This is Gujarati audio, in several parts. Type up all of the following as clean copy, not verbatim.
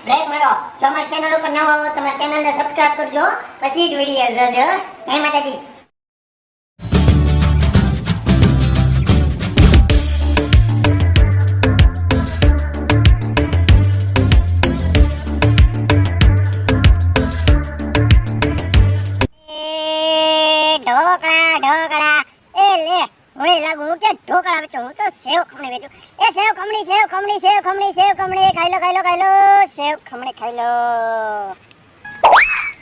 બ્રેક મારો. જો અમારી ચેનલ ઉપર નવા હો તો અમારી ચેનલને સબસ્ક્રાઇબ કરજો, પછી જ વિડિયો જોજો. જય માતાજી. ઢોકળા એ લે હવે લાગુ કે ઢોકળા વેચો. હું તો સેવ ખમણી વેચું. એ સેવ ખમણી ખાઈ લો સેવ ખમણી ખાઈ લો.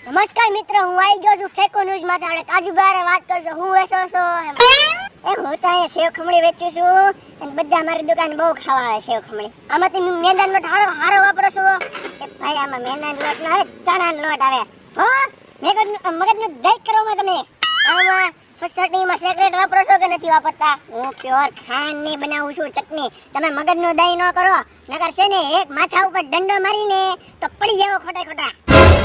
નમસ્કાર મિત્રો, હું આવી ગયો છું ફેકો ન્યૂઝ માંથી. આપણે કાજુબારે વાત કરજો. હું વેચો છો હું તો અહીંયા સેવ ખમણી વેચું છું અને બધા મારી દુકાન બહુ ખાવા આવે સેવ ખમણી. આમાંથી મેંદાનો લોટ હારો વાપરો છો? એ ભાઈ આમાં મેંદાનો લોટ ન આવે, ચણાનો લોટ આવે. હો મગજનું દહીં કરવામાં તમે આમાં સોસાયટીમાં સેક્રેટ વાપરો છો કે નથી વાપરતા? હું પ્યોર ખાંડની બનાવું છું ચટણી. તમે મગજનું દહીં ન કરો, નકર છે ને એક માથા ઉપર દંડો મારીને તો પડી જાવ ખોટા.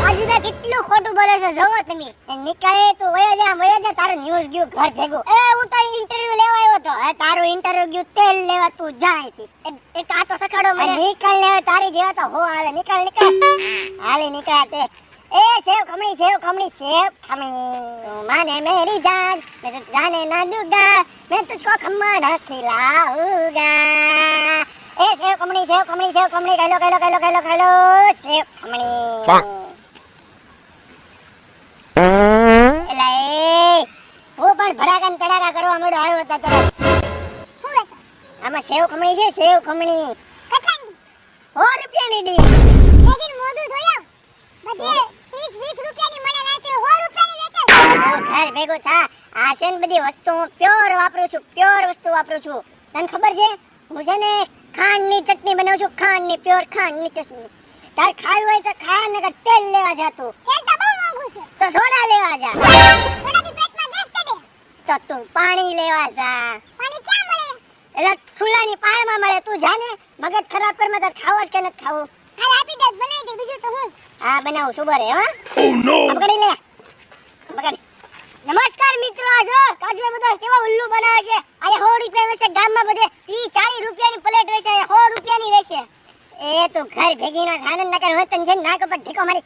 આજુના કેટલું ખોટું બોલે છે જોવો તમે. નીકળે તું વયા જા તારું ન્યૂઝ ગયું ઘર ભેગું. હું તો ઇન્ટરવ્યુ લેવા આવ્યો તો. તારું ઇન્ટરવ્યુ ગયું તેલ લેવા, તું જા અહીંથી. એક આ તો સખાડો મને. નીકળ ને તારી જેવા તો હો આવે. નીકળ હાલી નીકળ્યા તે. ए सेव खमणी माने मेरी जान, मैं तुझे जाने ना दूंगा, मैं तुझको खमण खिलाऊंगा. ए सेव खमणी खाई लो सेव खमणी. एला ए वो पण भड़ाकन तड़ाका करवा मडो आयो હતા તરત. શું વેચો? આમાં સેવ ખમણી છે, સેવ ખમણી. કેટલાની? 100 રૂપિયાની ડીશ. લેકિન મોઢું ધોયા બધે 30-20 રૂપિયાની મને નાખે 100 રૂપિયાની વેચે. ઘર ભેગું થા. આ છે ને બધી વસ્તુ પ્યોર વાપરું છું, તને ખબર છે? હું છે ને ખાંડની ચટણી બનાવું છું, પ્યોર ખાંડની ચટણી. તાર ખાવી હોય તો ખા, નકર તેલ લેવા જાતું. તેલ તો બહુ મોંઘું છે. તો સોડા લેવા જા. સોડાથી પેટમાં ગેસ ચડે. તો તું પાણી લેવા જા. પાણી ક્યાં મળે? એટલે સુલાની પાળમાં મળે. તું જા ને, મગજ ખરાબ કરમાં તાર ખાવો છે કે નથી ખાવું? હાલ આપી દે, બનાવી દે, બીજું તો હું. હા બનાવું છું બરે. હા ઓ નો પકડી લે, પકડ. નમસ્કાર મિત્રો, આ જો કાજરા બધા કેવા ઉલ્લુ બનાવે છે. આ 100 રૂપિયા વેચે, ગામમાં બધે 30-40 રૂપિયાની પ્લેટ વેચે, 100 રૂપિયાની વેચે. એ તું ઘર ભેગી નો થાન નકર હોતન છે નાક ઉપર ઢીકો મારી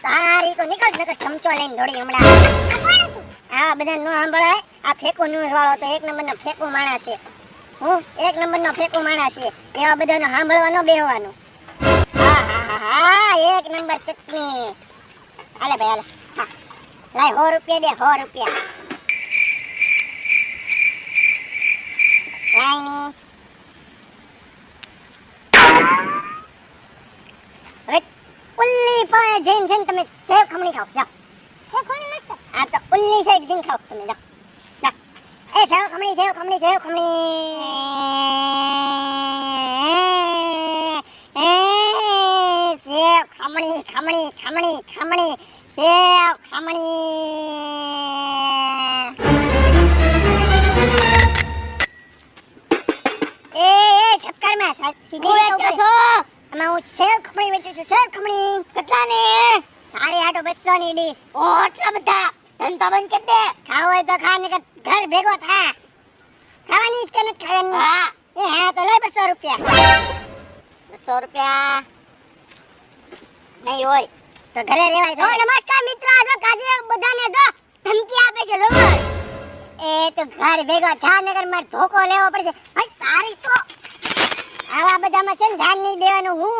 તારી તો નીકળ નકર ચમચો લઈને દોડી હમણાં. આ કોણ હતું? આ બધા નો સાંભળાય. આ ફેકો ન્યૂઝ વાળો તો એક નંબરનો ફેકો માણસ છે. હું એક નંબરનો ફેકો માણસ છે. એવા બધાનો સાંભળવાનો બેહવાનો. હા એક નંબર ચટણી. હાલે ભાઈ હાલે. હા લાય 100 રૂપિયા દે, 100 રૂપિયા. રાઈની હવે ઉલ્લી પાસે જઈને છે ને તમે સેવ ખમણી ખાઓ. જાઓ સેવ ખમણી મસ્ત. આ તો ઉલ્લી સાઈડ જઈને ખાઓ તમે. જાઓ જાઓ. એ સેવ ખમણી સેવ ખમણી સેવ ખમણી સેવ ખમણી. એ ઠપકાર માં સીધી વેચો છો? આમાં હું સેવ ખમણી વેચું છું, સેવ ખમણી. કેટલા ને? તારી આટો 200 ની ડીશ. ઓ આટલા બધા ધંધા બંધ કરી દે. ખાવ હોય તો ખા, નકર ઘર ભેગો થા. ખાવાની કે નથી ખાવાની? હા એ હા તો લઈ 200 રૂપિયા. 200 રૂપિયા નહીં હોય તો ઘરે રહેવાય. તો નમસ્કાર મિત્રો, આ જો કાજરા બધાને જો ધમકી આપે છે લોકો. એ તો ઘર ભેગો થા, નકર માર ધોકો લેવો પડશે. ભાઈ તારી તો આવા બધામાં છે ને ધ્યાન નહીં દેવાનું. હું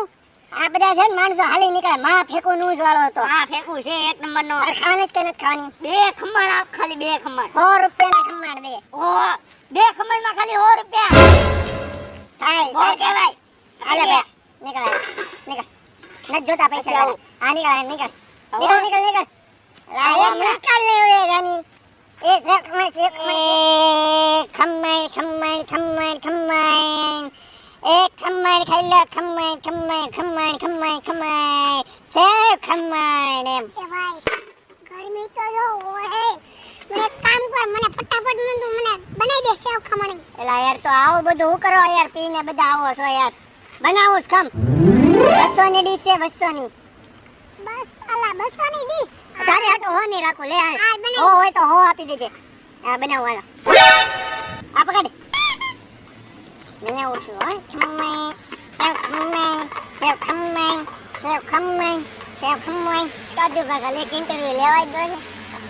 આ બધા છે ને માણસો હાલી નીકળે. માં ફેકું ન્યૂઝ વાળો હતો. હા ફેકું છે એક નંબરનો. ખાવાની કે નથી ખાવાની? 2 ખમણ આપ, ખાલી 2 ખમણ. 100 રૂપિયાના ખમણ બે. ઓ 2 ખમણમાં ખાલી 100 રૂપિયા થાય. બહુ કહેવાય. હાલે બે નીકળ. ન જોતા પૈસા લાવ. આ નીકળ. નીકળ. લાય નીકળ લે હવે જાની. એ ખમણ એક ખમણ ખાઈ લે. ખમણ સેવ ખમણ એમ. એ ભાઈ ગરમી તો જો હે. મને કામ કર, મને ફટાફટ મને બનાવી દે સેવ ખમણી. એલા યાર તો આવું બધું હું કરો યાર? પીને બધા આવો છો યાર. બનાવું જ ખમ. 200 ની ડીશ છે, 200 ની. બસ અલા 200 ની ડીશ. તારે હાટો હો નહીં રાખો. લે હો હોય તો હો આપી દેજે. આ બનાવ વાળા. આ પકડ. બનાવું છું. હો ખમણ સેવ ખમણ સેવ ખમણ કાજુ કાકા લેક ઇન્ટરવ્યુ લેવાય દો ને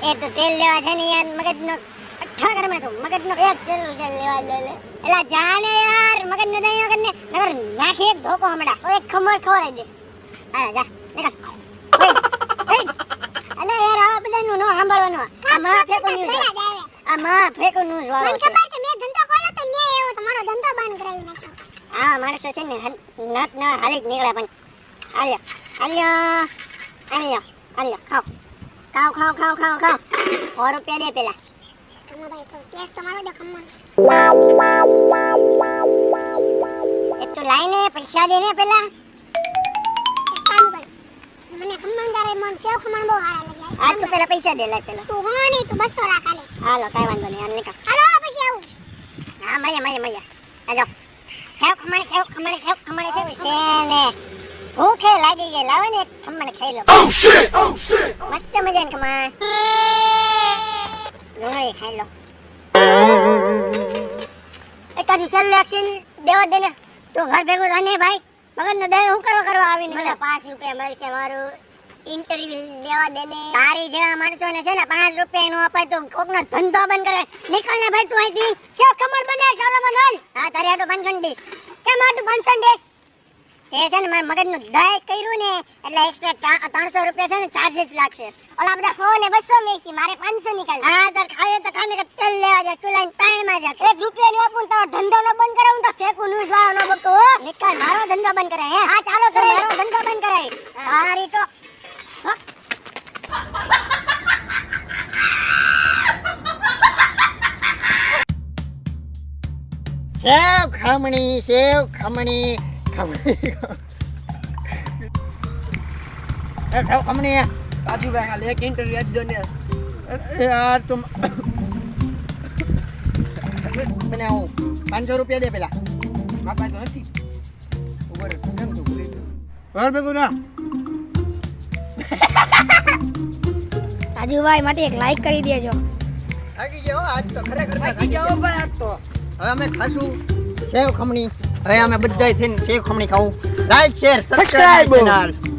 એ તો તેલ લેવા છે ને યાર મગજનો અઠ્ઠા કરમાં તો મગજનો એક સોલ્યુશન લેવા દો ને એલા જાને યાર મગજનો દઈ નગર નાખી એક ધોકો હમણાં તો એક ખમણ ખવરાઈ દે હા જા નીકળ અલા યાર આ બધાનું નો સાંભળવાનું આમાં ફેકું ન્યૂઝ વાળો છે મને ખબર છે મેં ધંધો ખોલ્યો તો ને એવો તમારો ધંધો બંધ કરાવી નાખ્યો હા માણસો છે ને નત ન હાલી જ નીકળ્યા પણ ખાઓ 100 રૂપિયા દે પેલા ભાઈ તો ટેસ્ટ તો મારો દે ખમણ એક તો લાઈને પૈસા દે ને પેલા એક કામ કર મને ખમણ દારે મન સેવ ખમણ બહુ સારા લાગ્યા આ તો પેલા પૈસા દે લે પેલા તું હોની તું 200 રાખ આલે હાલો કાઈ વાંધો નહીં હાલ નીકળ હાલો પછી આવું હા મૈયા આજો સેવ ખમણ છે ને ભૂખે લાગી ગઈ લાવો ને ખમણ ખાઈ લો મસ્ત મજાનું ખમણ રોઈ ખાઈ લો એકાદું સિલેક્શન દેવા દે ને તું ઘર ભેગું થાને ભાઈ મગજનો દહીં હું કરવા આવીને મને 5 રૂપિયા મળશે મારું ઇન્ટરવ્યુ દેવા દે ને તારી જેવા માણસોને છે ને 5 રૂપિયા નો અપાય તો કોકનો ધંધો બંધ કરે નીકળ ને ભાઈ તું અહીંથી સેવ ખમણ બને સારો બનાલ હા તારે આટો 500 ડીશ કેમ આટો 500 ડીશ એ છે ને મારા મગજનું દહીં કર્યું ને એટલે એક્સ્ટ્રા 300 રૂપિયા છે ને ચાર્જીસ લાગશે ઓલા બધા ખો ને 200 મેસી મારે 500 નીકળ હા તાર ખાય તો ખાને કે તેલ લેવા જા ચૂલાઈને પાણીમાં જા 1 રૂપિયા ને આપું તારો ધંધો ન બંધ કરાવું તો ફેકું ન્યૂઝ વાળો ન બકો નીકળ મારો ધંધો બંધ કરાય હે હા ચાલો કરે મારો ધંધો બંધ કરાય હારી તો સેવ ખમણી ખમણી काजू भाई हाल एक इंटरव्यू आज दोने यार तुम मैंने आओ 500 रुपया दे पेला बापा तो નથી ઉપર કેમ તો ભૂલી ઘર ભેગું ના રાજુભાઈ માટે એક લાઈક કરી દેજો થાકી ગયો આજ તો ખરેખર થાકી જાઓ ભાઈ આજ તો હવે અમે ખાશું સેવ ખમણી હવે અમે બધાય થઈને સેવ ખમણી ખાવું લાઈક શેર સબસ્ક્રાઇબ ચેનલ